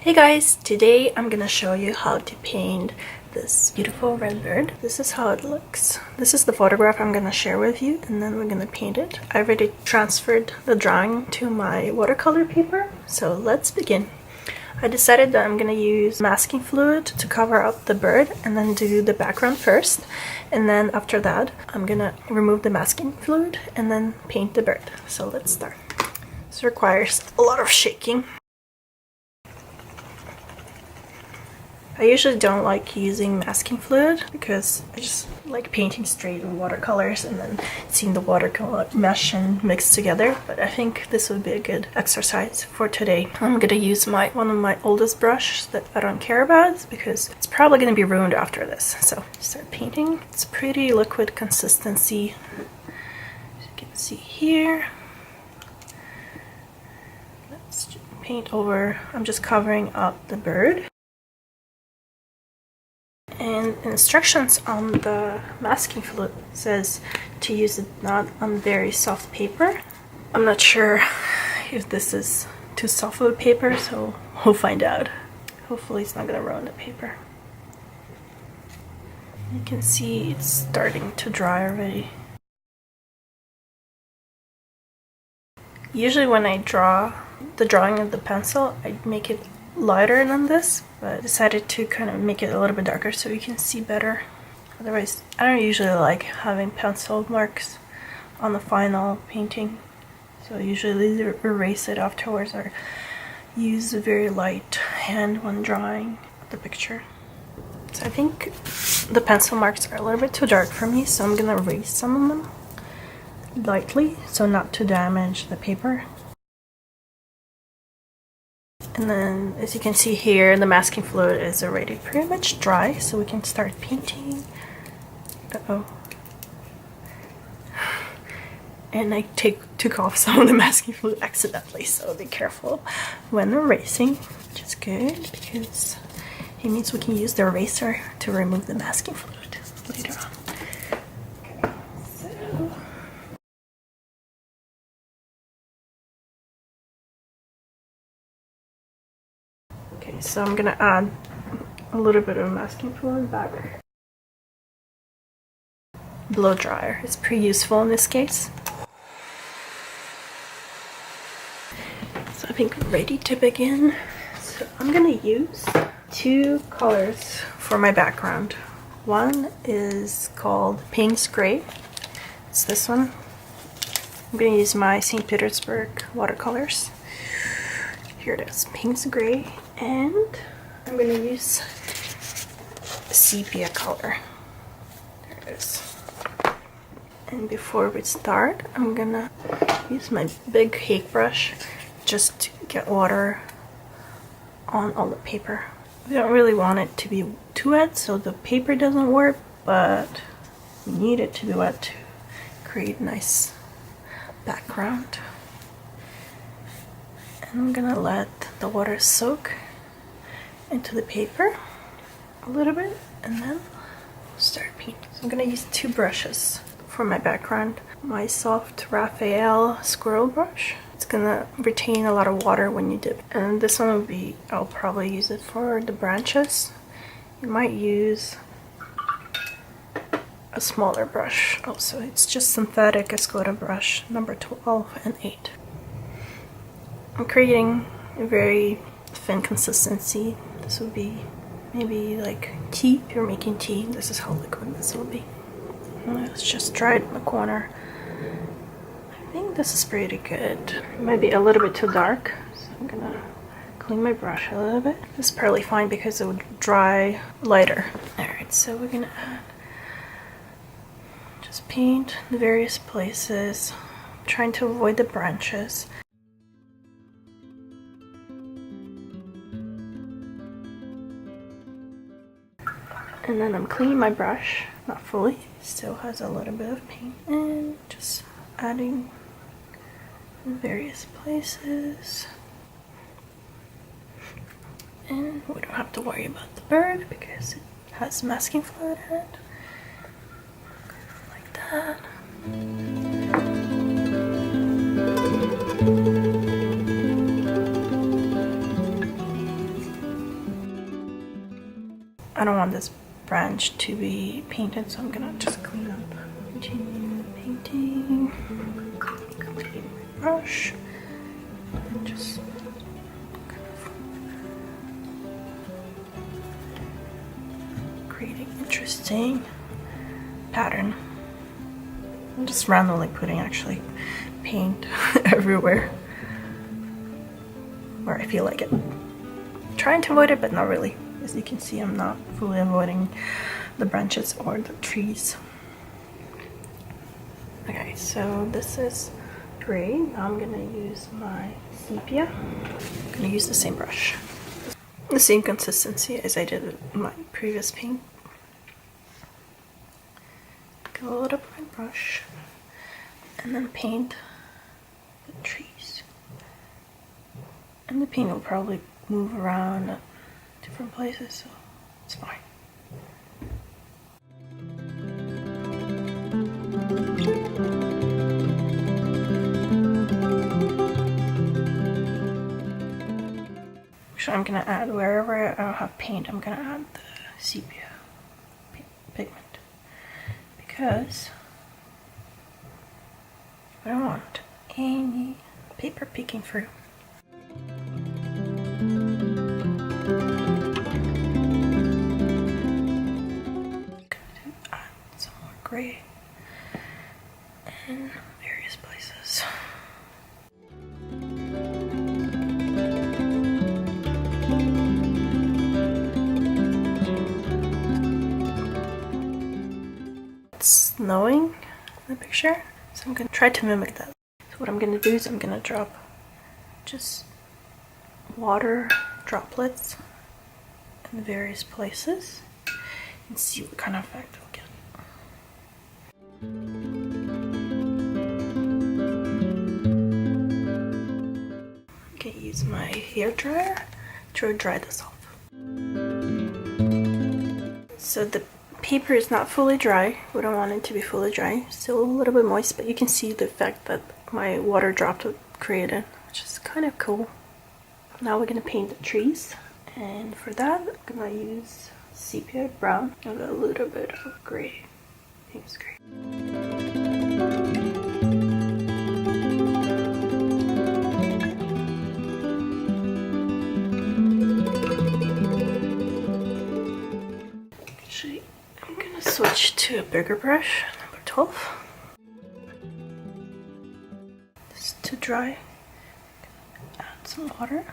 Hey guys, today I'm gonna show you how to paint this beautiful red bird. This is how it looks. This is the photograph I'm gonna share with you, and then we're gonna paint it. I already transferred the drawing to my watercolor paper, so let's begin. I decided that I'm gonna use masking fluid to cover up the bird and then do the background first, and then after that I'm gonna remove the masking fluid and then paint the bird. So let's start. This requires a lot of shaking. I usually don't like using masking fluid because I just like painting straight with watercolors and then seeing the watercolor mesh and mix together, but I think this would be a good exercise for today. I'm gonna use one of my oldest brushes that I don't care about because it's probably gonna be ruined after this. So start painting. It's pretty liquid consistency, as you can see here. Let's paint over. I'm just covering up the bird. And instructions on the masking fluid says to use it not on very soft paper. I'm not sure if this is too soft of a paper, so we'll find out. Hopefully it's not gonna ruin the paper. You can see it's starting to dry already. Usually when I draw the drawing of the pencil, I make it lighter than this, but I decided to kind of make it a little bit darker so you can see better. Otherwise, I don't usually like having pencil marks on the final painting, so I usually either erase it afterwards or use a very light hand when drawing the picture. So I think the pencil marks are a little bit too dark for me, so I'm gonna erase some of them lightly so not to damage the paper. And then, as you can see here, the masking fluid is already pretty much dry, so we can start painting. And I took off some of the masking fluid accidentally, so be careful when erasing, which is good because it means we can use the eraser to remove the masking fluid later on. Okay, so I'm gonna add a little bit of masking fluid back. Blow dryer is pretty useful in this case. So I think we're ready to begin. So I'm gonna use two colors for my background. One is called Payne's Gray. It's this one. I'm gonna use my St. Petersburg watercolors. Here it is, Payne's Gray. And I'm going to use sepia color. There it is. And before we start, I'm going to use my big Hake brush just to get water on all the paper. We don't really want it to be too wet so the paper doesn't warp, but we need it to be wet to create a nice background. And I'm going to let the water soak into the paper a little bit, and then we'll start painting. So I'm gonna use two brushes for my background. My soft Raphael squirrel brush. It's gonna retain a lot of water when you dip. And this one will be, I'll probably use it for the branches. You might use a smaller brush also. It's just synthetic Escoda brush number 12 and 8. I'm creating a very thin consistency. This would be maybe like tea. If you're making tea, this is how liquid this will be. Let's just try it in the corner. I think this is pretty good. It might be a little bit too dark, so I'm gonna clean my brush a little bit. This is probably fine because it would dry lighter. Alright, so we're gonna just paint the various places, trying to avoid the branches. And then I'm cleaning my brush, not fully, still has a little bit of paint, and just adding in various places. And we don't have to worry about the bird because it has masking fluid in it. Like that. I don't want this branch to be painted, so I'm gonna just clean up. Continue painting. Clean my brush. And just kind of creating interesting pattern. I'm just randomly putting actually paint everywhere where I feel like it. Trying to avoid it, but not really. As you can see, I'm not fully avoiding the branches or the trees. Okay, so this is gray. Now I'm gonna use my sepia. I'm gonna use the same brush. The same consistency as I did with my previous paint. Load up my brush and then paint the trees. And the paint will probably move around at different places, so it's fine. So I'm gonna add, wherever I don't have paint, I'm gonna add the sepia pigment. Because I don't want any paper peeking through. Add some more gray in various places. Snowing in the picture, so I'm gonna try to mimic that. So what I'm gonna do is I'm gonna drop just water droplets in various places and see what kind of effect we'll get. Okay, use my hair dryer to dry this off. So the paper is not fully dry. We don't want it to be fully dry. Still a little bit moist, but you can see the effect that my water droplet created, which is kind of cool. Now we're gonna paint the trees, and for that I'm gonna use sepia brown and a little bit of gray. I think it's gray. Switch to a bigger brush, number 12. This is too dry. Add some water.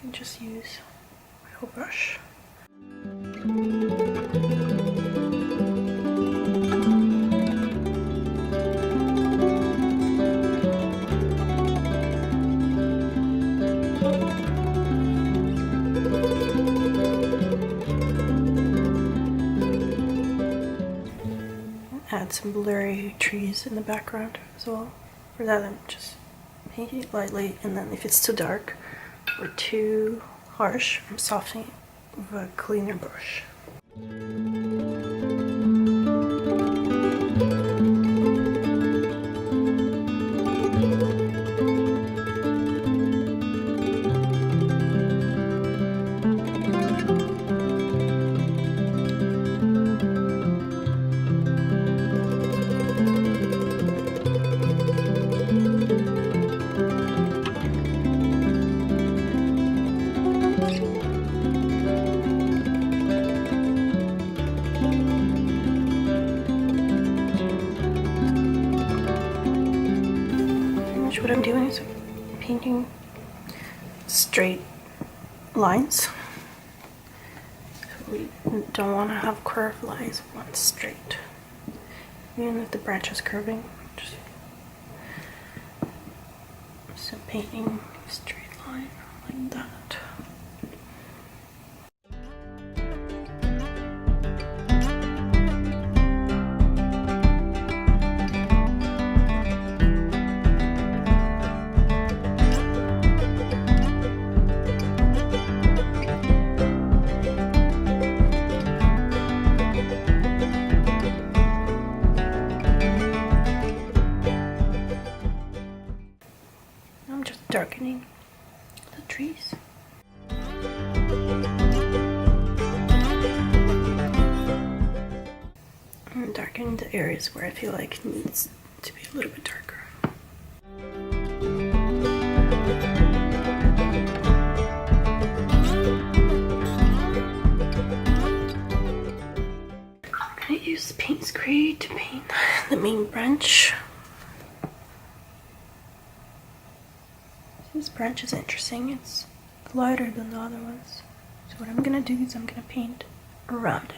And just use my whole brush. Add some blurry trees in the background as well. For that, I'm just painting it lightly, and then if it's too dark or too harsh, I'm softening it with a cleaner brush. What I'm doing is painting straight lines. We don't want to have curved lines, we want straight. Even if the branch is curving, just painting a straight line like that. darkening the trees. darken the areas where I feel like it needs to be a little bit darker. I'm gonna use Payne spray to paint the main branch. This branch is interesting. It's lighter than the other ones. So what I'm gonna do is I'm gonna paint around it.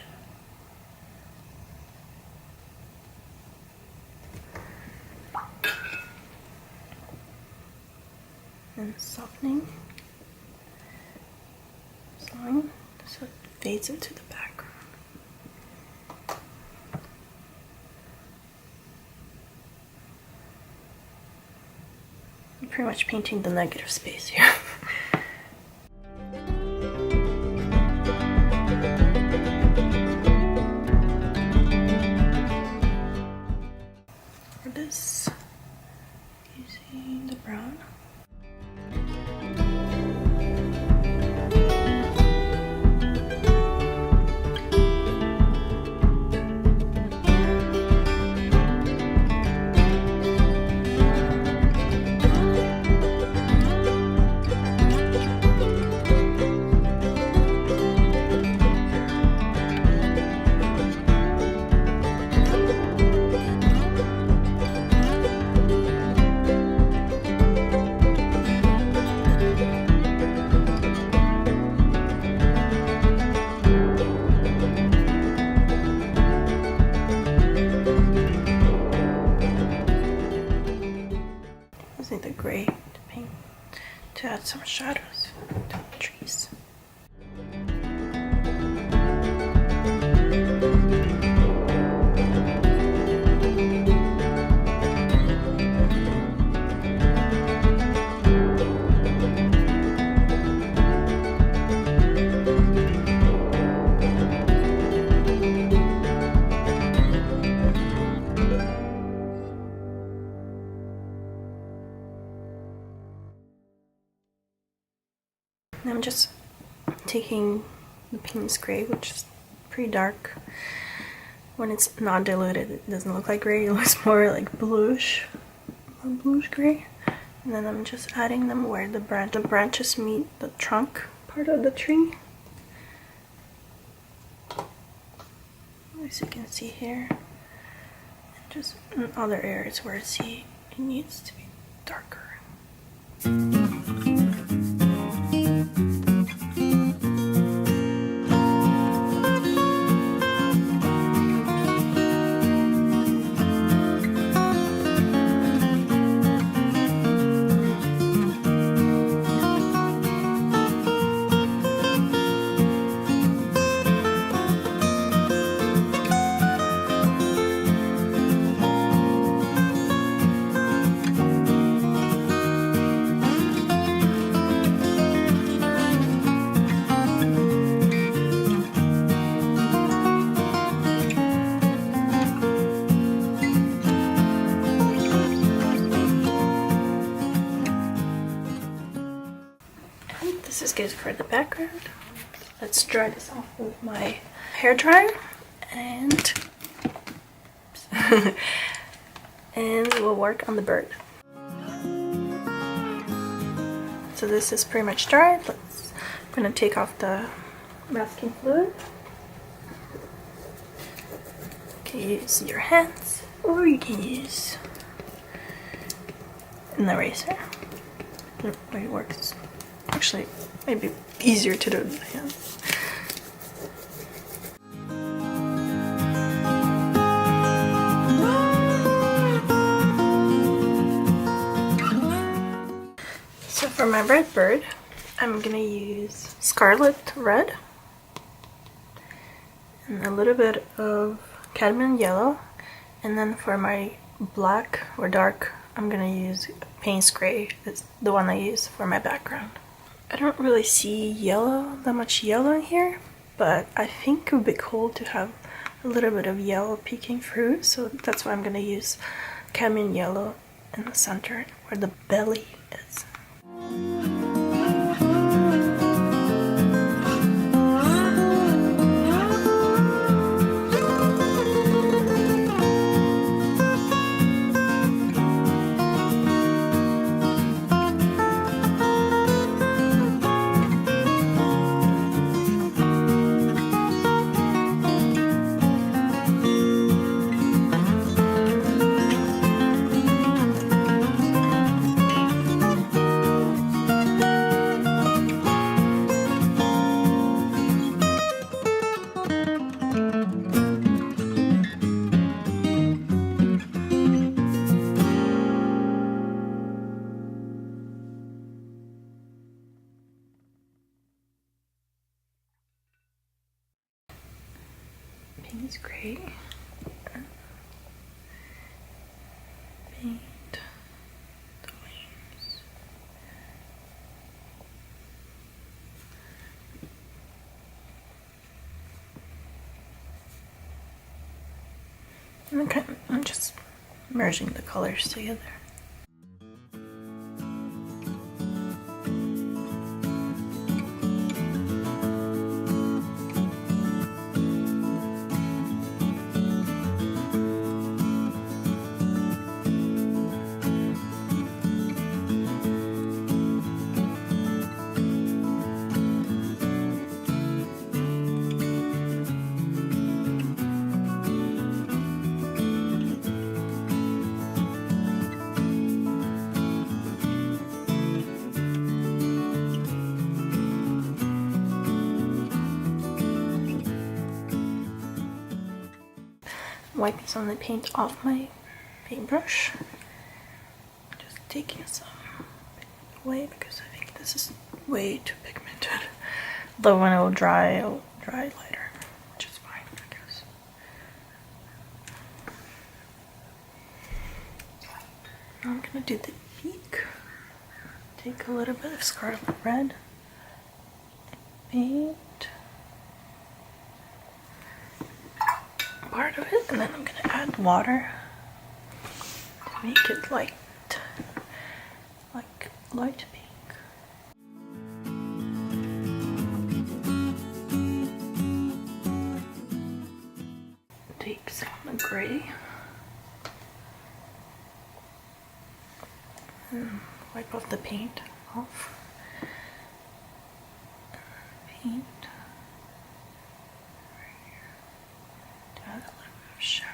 And softening, slowing, so it fades into the background. I'm pretty much painting the negative space here. For this, using the brown. Using the gray to paint to add some shadows to the trees. And I'm just taking the Payne gray, which is pretty dark. When it's not diluted, it doesn't look like gray, it looks more like bluish gray. And then I'm just adding them where the branches meet the trunk part of the tree. As you can see here, and just in other areas where I see it needs to be darker. This is good for the background. Let's dry this off with my hair dryer and and we'll work on the bird. So this is pretty much dried. I'm gonna take off the masking fluid. You can use your hands or you can use an eraser. It really works. Actually, maybe easier to do it with my hands. So for my red bird, I'm gonna use Scarlet Red and a little bit of Cadmium Yellow, and then for my black or dark, I'm gonna use Payne Gray. It's the one I use for my background. I don't really see that much yellow in here, but I think it would be cool to have a little bit of yellow peeking through, so that's why I'm gonna use Cadmium Yellow in the center where the belly is. Pink is great. Paint the wings. Okay, I'm just merging the colors together. Wiping some of the paint off my paintbrush. Just taking some away because I think this is way too pigmented. Though when it will dry, it'll dry lighter, which is fine, I guess. I'm gonna do the beak. Take a little bit of Scarlet Red. Paint part of it, and then I'm gonna add water to make it light, like light pink. Take some gray and wipe off the paint off. Paint. Add a little bit of shadow.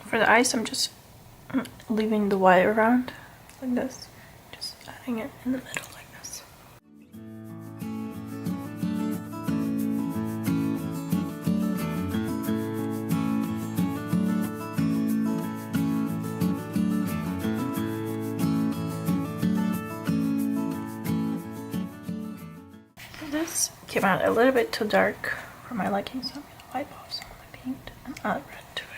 For the eyes, I'm just leaving the white around like this, just adding it in the middle like this. This came out a little bit too dark for my liking, so I'm going to wipe off some of the paint and add red to it.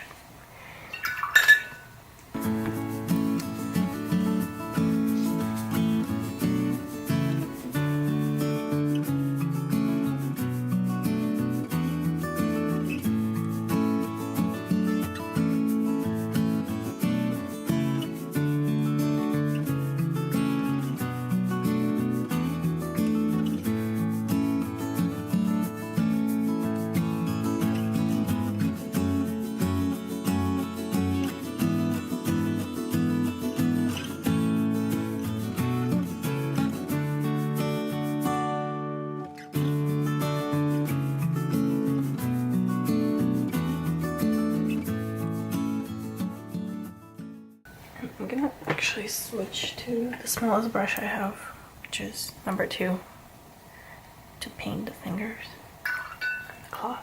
I'm gonna actually switch to the smallest brush I have, which is number 2, to paint the fingers and the claws.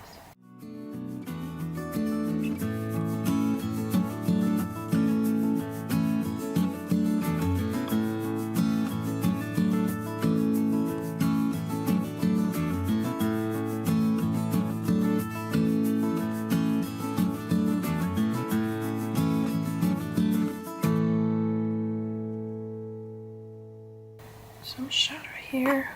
Some shadow here.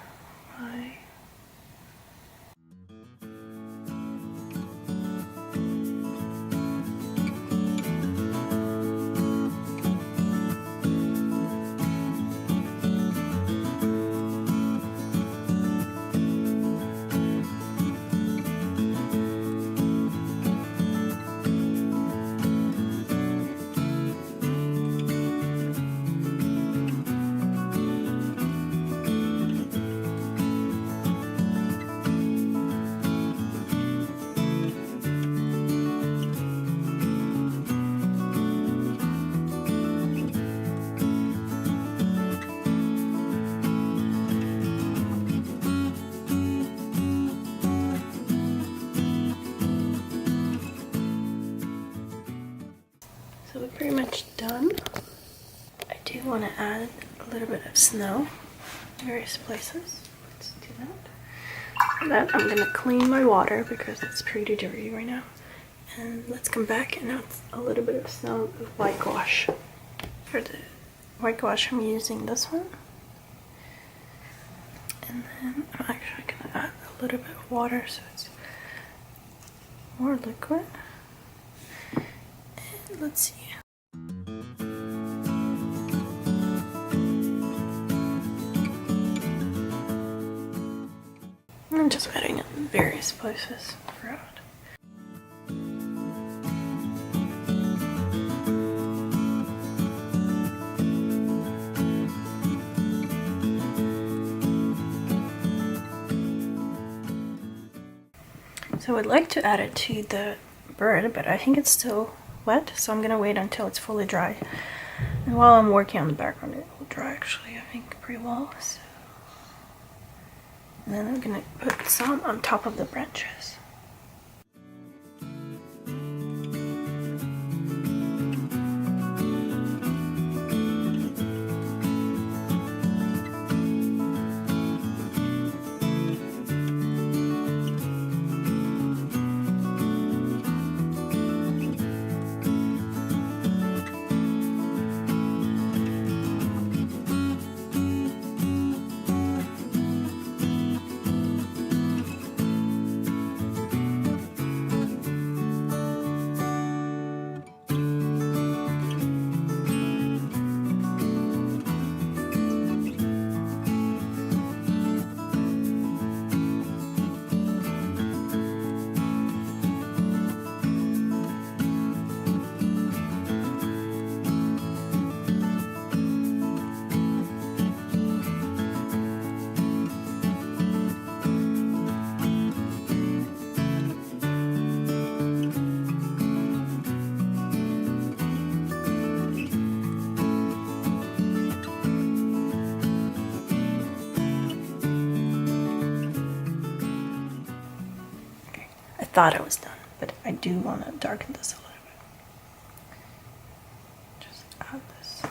much done. I do want to add a little bit of snow in various places. Let's do that. And then I'm going to clean my water because it's pretty dirty right now. And let's come back and add a little bit of snow with white gouache. For the white gouache, I'm using this one. And then I'm actually going to add a little bit of water so it's more liquid. And let's see. I'm just adding it in various places throughout. So I'd like to add it to the bird, but I think it's still wet, so I'm gonna wait until it's fully dry. And while I'm working on the background, it will dry actually, I think, pretty well. So. And then I'm gonna put some on top of the branches. I thought I was done, but I do want to darken this a little bit. Just add this.